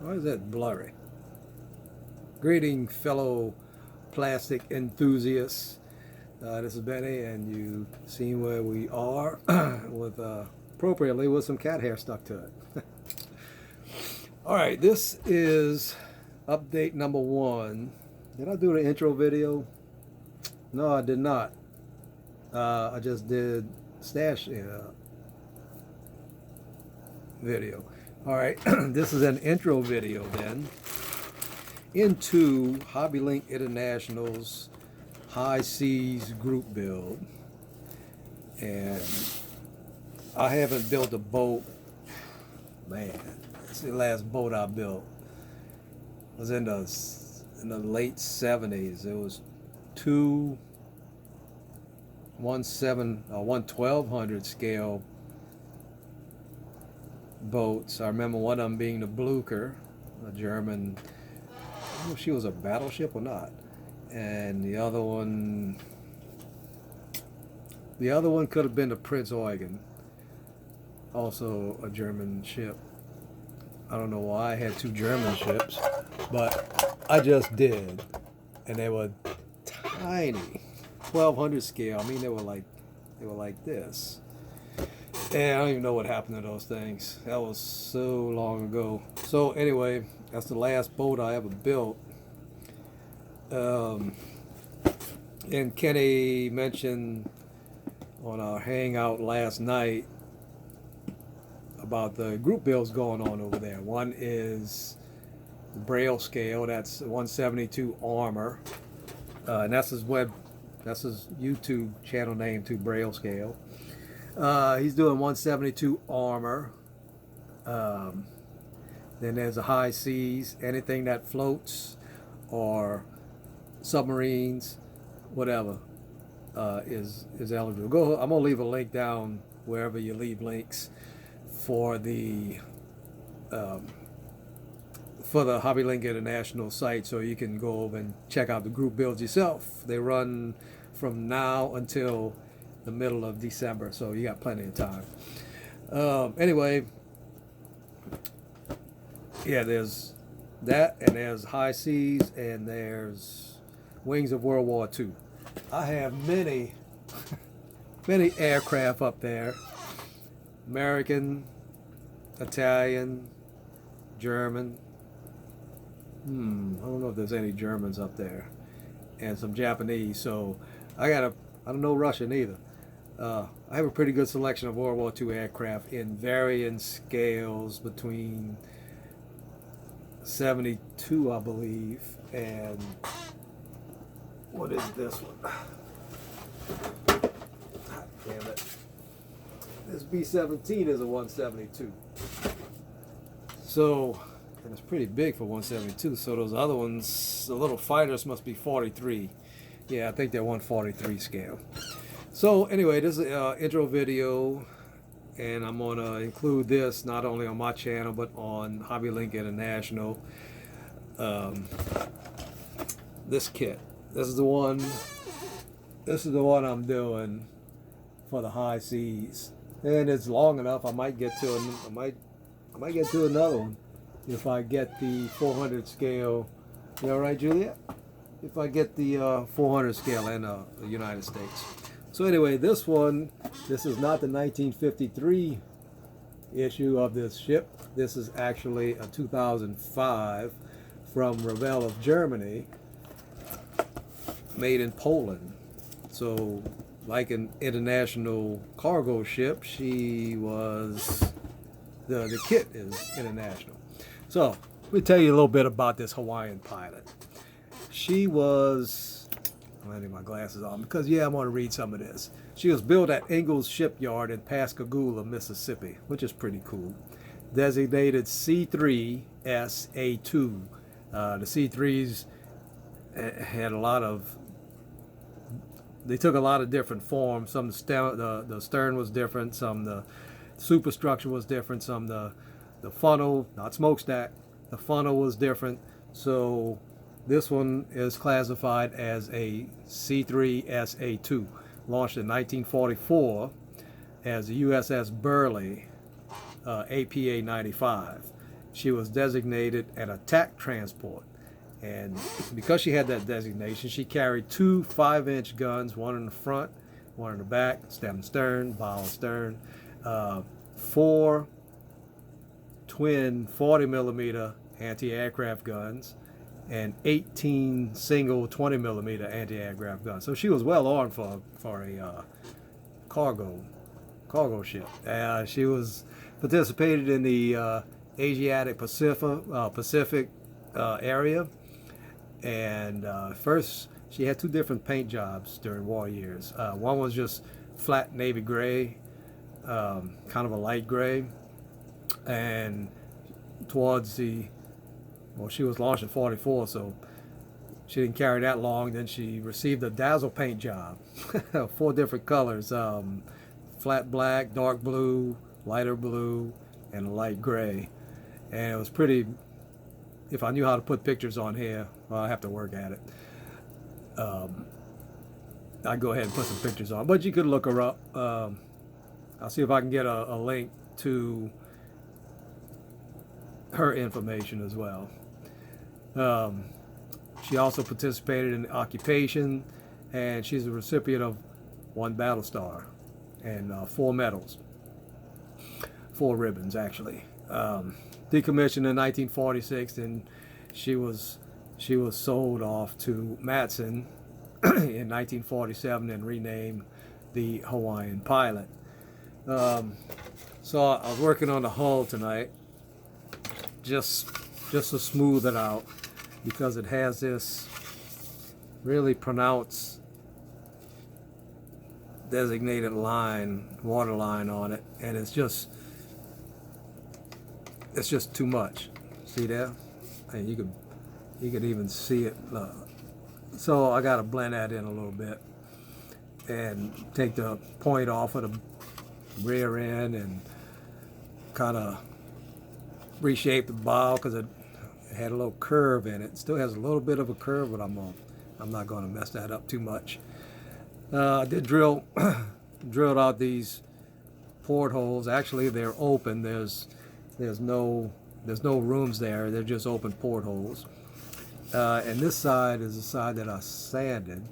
Why is that blurry? Greeting, fellow plastic enthusiasts. This is Benny, and you've seen where we are with appropriately with some cat hair stuck to it. All right, this is update number 1. Did I do the intro video? No, I did not. I just did stash video. All right, this is an intro video then into HobbyLink International's High Seas group build. And I haven't built a boat, man. It's the last boat I built. It was in the late 70s. It was two 1200 scale boats. I remember one of them being the Blucher, a German. I don't know if she was a battleship or not. And the other one could have been the Prince Eugen, also a German ship. I don't know why I had two German ships, but I just did, and they were tiny, 1200 scale. I mean, they were like this. And I don't even know what happened to those things. That was so long ago. So anyway, that's the last boat I ever built. And Kenny mentioned on our hangout last night about the group builds going on over there. One is the Braille scale. That's 172 Armor, and that's his YouTube channel name too, Braille scale. He's doing 172 Armor. Then there's a High Seas. Anything that floats or submarines, whatever, is eligible. I'm gonna leave a link down wherever you leave links for the HobbyLink International site, so you can go over and check out the group builds yourself. They run from now until the middle of December, so you got plenty of time. Anyway, yeah, there's that, and there's High Seas, and there's Wings of World War II. I have many aircraft up there. American, Italian, German. I don't know if there's any Germans up there, and some Japanese. So I don't know Russian either. I have a pretty good selection of World War II aircraft in varying scales between 72, I believe, and what is this one? God damn it. This B-17 is a 172. So, and it's pretty big for 172. So those other ones, the little fighters, must be 43. Yeah, I think they're 143 scale. So anyway, this is an intro video, and I'm going to include this not only on my channel but on HobbyLink International. This kit. This is the one I'm doing for the High Seas, and it's long enough. I might get to another one if I get the 400 scale. You all right, Juliet? If I get the 400 scale in the United States. So anyway, this is not the 1953 issue of this ship. This is actually a 2005 from Revell of Germany, made in Poland. So like an international cargo ship, the kit is international. So let me tell you a little bit about this Hawaiian pilot. I'm having my glasses on because I want to read some of this. She was built at Ingalls Shipyard in Pascagoula, Mississippi, which is pretty cool. Designated C3SA2. The C3s had they took a lot of different forms. Some the stern was different, some the superstructure was different, some the funnel, not smokestack, the funnel was different. So this one is classified as a C3SA2, launched in 1944 as the USS Burleigh, APA 95. she was designated an attack transport. And because she had that designation, she carried 2 5-inch guns, one in the front, one in the back, stem stern, bow stern, 4 twin 40 millimeter anti-aircraft guns, and 18 single 20 millimeter anti-aircraft guns. So she was well armed for a cargo ship. She was participated in the Asiatic Pacific area, and first she had 2 different paint jobs during war years. One was just flat navy gray, kind of a light gray, and towards she was launched in 44, so she didn't carry that long. Then she received a dazzle paint job, 4 different colors, flat black, dark blue, lighter blue, and light gray. And it was pretty, if I knew how to put pictures on here, well, I have to work at it. I'd go ahead and put some pictures on, but you could look her up. I'll see if I can get a link to her information as well. She also participated in the occupation, and she's a recipient of 1 battle star and 4 medals, 4 ribbons actually. Decommissioned in 1946, and she was sold off to Matson in 1947 and renamed the Hawaiian Pilot. So I was working on the hull tonight, just to smooth it out, because it has this really pronounced designated line, water line on it, and it's just too much. See there? And you could even see it. So I got to blend that in a little bit and take the point off of the rear end and kind of reshape the bow, because it had a little curve in it. It still has a little bit of a curve, but I'm not going to mess that up too much. I did drilled out these portholes. Actually, they're open. There's no rooms there. They're just open portholes. And this side is the side that I sanded,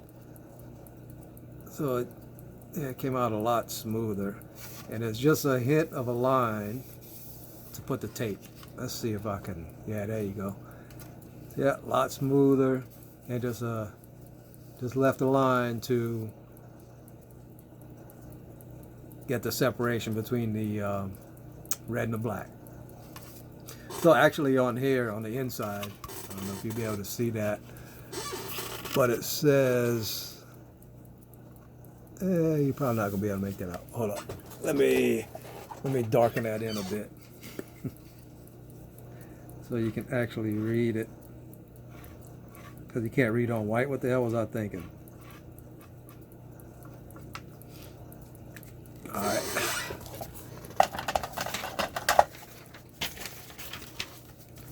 so it came out a lot smoother. And it's just a hint of a line to put the tape. Let's see if I can. Yeah, there you go. Yeah, a lot smoother, and just left a line to get the separation between the red and the black. So actually on here, on the inside, I don't know if you'll be able to see that, but it says, you're probably not going to be able to make that out. Hold on. Let me darken that in a bit so you can actually read it, because you can't read on white. What the hell was I thinking? All right.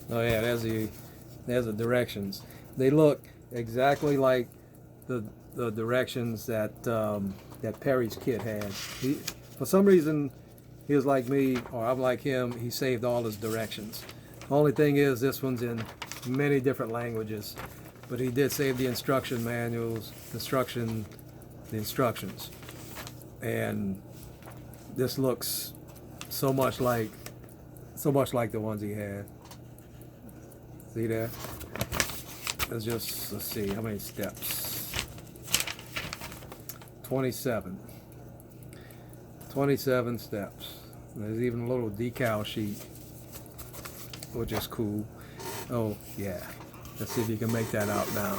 Oh yeah, there's the directions. They look exactly like the directions that that Perry's kit had. For some reason, he was like me, or I'm like him. He saved all his directions. Only thing is, this one's in many different languages, but he did save the instruction manuals, the instructions, and this looks so much like the ones he had. See there? Let's see how many steps. 27 steps. There's even a little decal sheet, which is cool. Oh yeah, let's see if you can make that out now.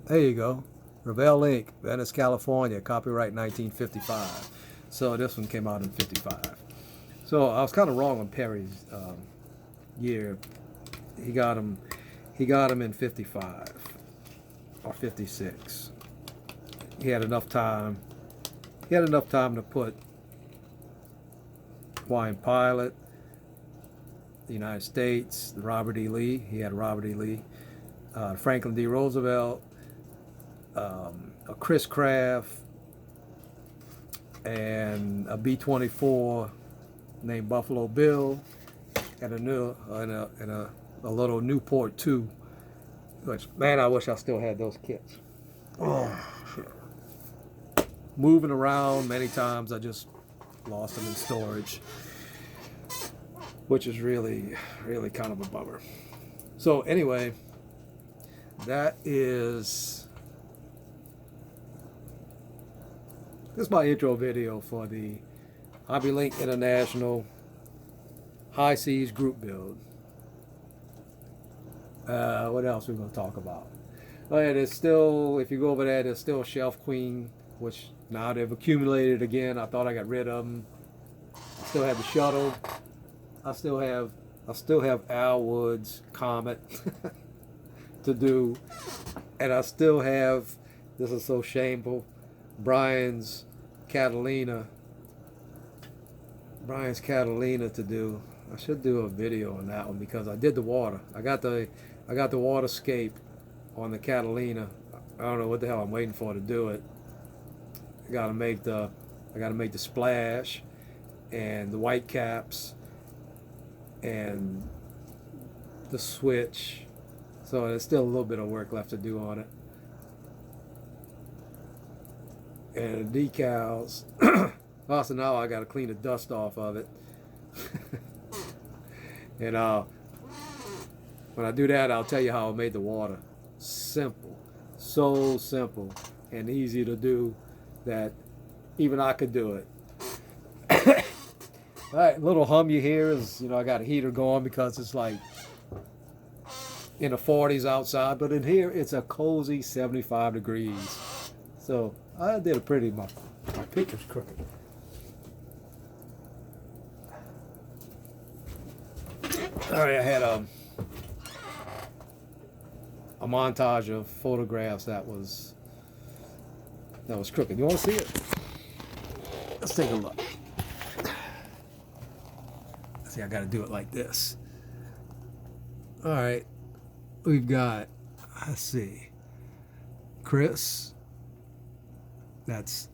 There you go. Revell Inc., Venice, California, copyright 1955. So this one came out in 55. So I was kind of wrong on Perry's year. He got him in 55 or 56. He had enough time to put Hawaiian Pilot, the United States, the Robert E. Lee. He had Robert E. Lee, Franklin D. Roosevelt, a Chris Craft, and a B-24 named Buffalo Bill, and a little Newport 2. Which, man, I wish I still had those kits. Oh, shit. Moving around many times, I just lost them in storage, which is really, really kind of a bummer. So anyway, this is my intro video for the HobbyLink International High Seas group build. What else we're going to talk about? Oh yeah, there's still, if you go over there, there's still Shelf Queen, which now they've accumulated again. I thought I got rid of them. I still have the shuttle. I still have Al Wood's Comet to do, and I still have, this is so shameful, Brian's Catalina to do. I should do a video on that one because I did the water. I got the waterscape on the Catalina. I don't know what the hell I'm waiting for to do it. I gotta make the splash and the white caps and the switch. So there's still a little bit of work left to do on it. And the decals. Also now I gotta clean the dust off of it. And when I do that, I'll tell you how I made the water. Simple. So simple and easy to do that even I could do it. All right, little hum you hear is, I got a heater going because it's like in the 40s outside, but in here it's a cozy 75 degrees. So I did a pretty, my picture's crooked. All right, I had a montage of photographs that was crooked. You want to see it? Let's take a look. See, I got to do it like this. All right, we've got, let's see, Chris. That's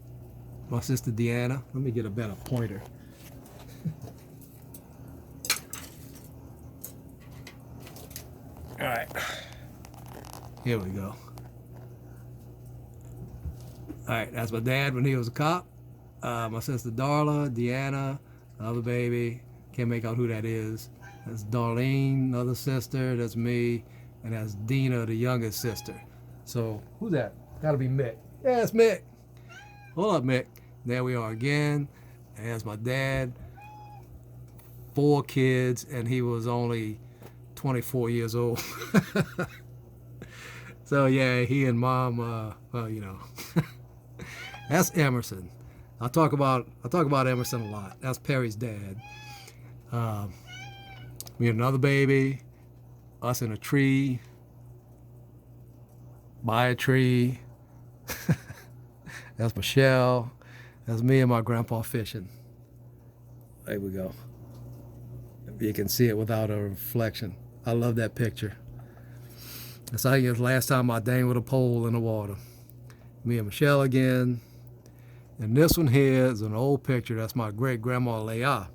my sister Deanna. Let me get a better pointer. All right, here we go. All right, that's my dad when he was a cop. My sister Darla, Deanna, the other baby. Can't make out who that is. That's Darlene, another sister. That's me, and that's Dina, the youngest sister. So who's that? Gotta be Mick. Yeah, it's Mick. Hold up, Mick. There we are again. And that's my dad. 4 kids, and he was only 24 years old. So yeah, he and mom, well, that's Emerson. I talk about Emerson a lot. That's Perry's dad. We had another baby, us in a tree, by a tree. That's Michelle. That's me and my grandpa fishing. There we go. You can see it without a reflection. I love that picture. That's how the last time I dangled a pole in the water. Me and Michelle again. And this one here is an old picture. That's my great grandma Leah.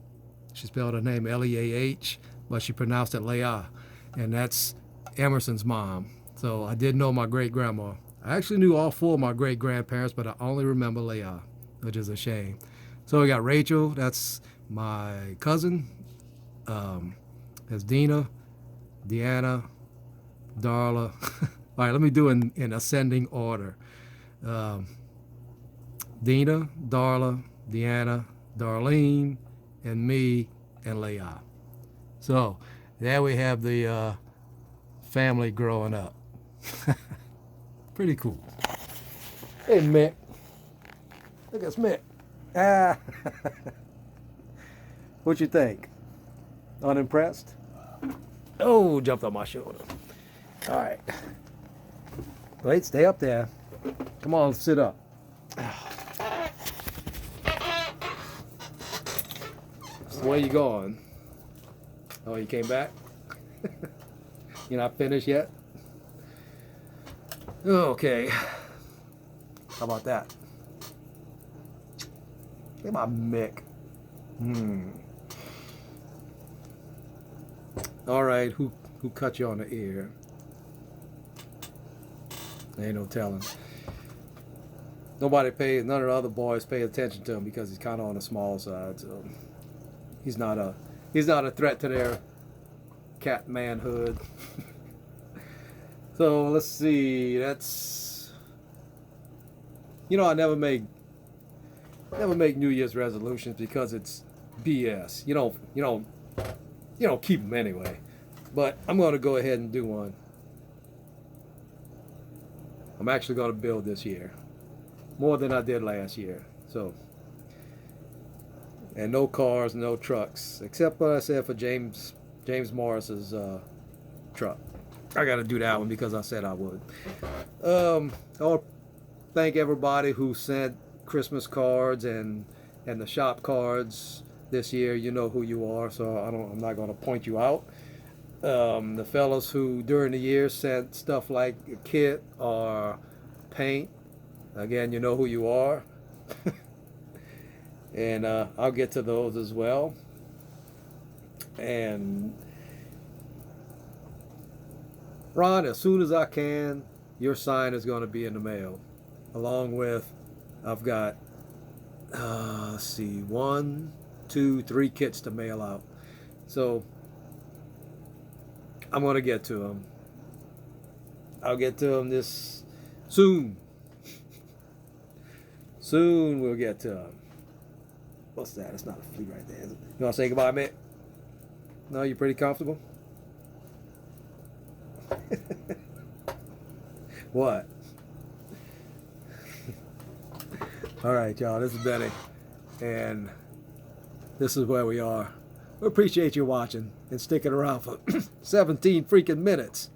She spelled her name Leah, but she pronounced it Leah. And that's Emerson's mom. So I did know my great grandma. I actually knew all 4 of my great grandparents, but I only remember Leah, which is a shame. So we got Rachel. That's my cousin. That's Dina, Deanna, Darla. All right, let me do in ascending order. Dina, Darla, Deanna, Darlene, and me, and Leah. So there we have the family growing up. Pretty cool. Hey, Mick. Look at Mick. Ah. What you think? Unimpressed? Oh, jumped on my shoulder. All right. Wait, stay up there. Come on, sit up. So where you going? Oh, you came back? You're not finished yet? Okay. How about that? Look at my Mick. All right, who cut you on the ear? Ain't no telling. None of the other boys pay attention to him because he's kind of on the small side. So he's not a threat to their cat manhood. So let's see. That's, I never make New Year's resolutions because it's BS. You don't keep them anyway. But I'm going to go ahead and do one. I'm actually going to build this year more than I did last year. So, and no cars, no trucks, except what I said for James Morris's truck. I got to do that one because I said I would. I want to thank everybody who sent Christmas cards and the shop cards this year. You know who you are, so I'm not going to point you out. The fellas who during the year sent stuff like a kit or paint, again, you know who you are. And I'll get to those as well. And Ron, as soon as I can, your sign is going to be in the mail, along with, I've got let's see, 1, 2, 3 kits to mail out. So I'm going to get to them. I'll get to them this soon. Soon we'll get to them. What's that? It's not a flea right there, is it? You want to say goodbye, Mick? No, you're pretty comfortable? What? All right, y'all. This is Benny. And this is where we are. We appreciate you watching and sticking around for 17 freaking minutes.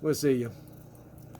We'll see you.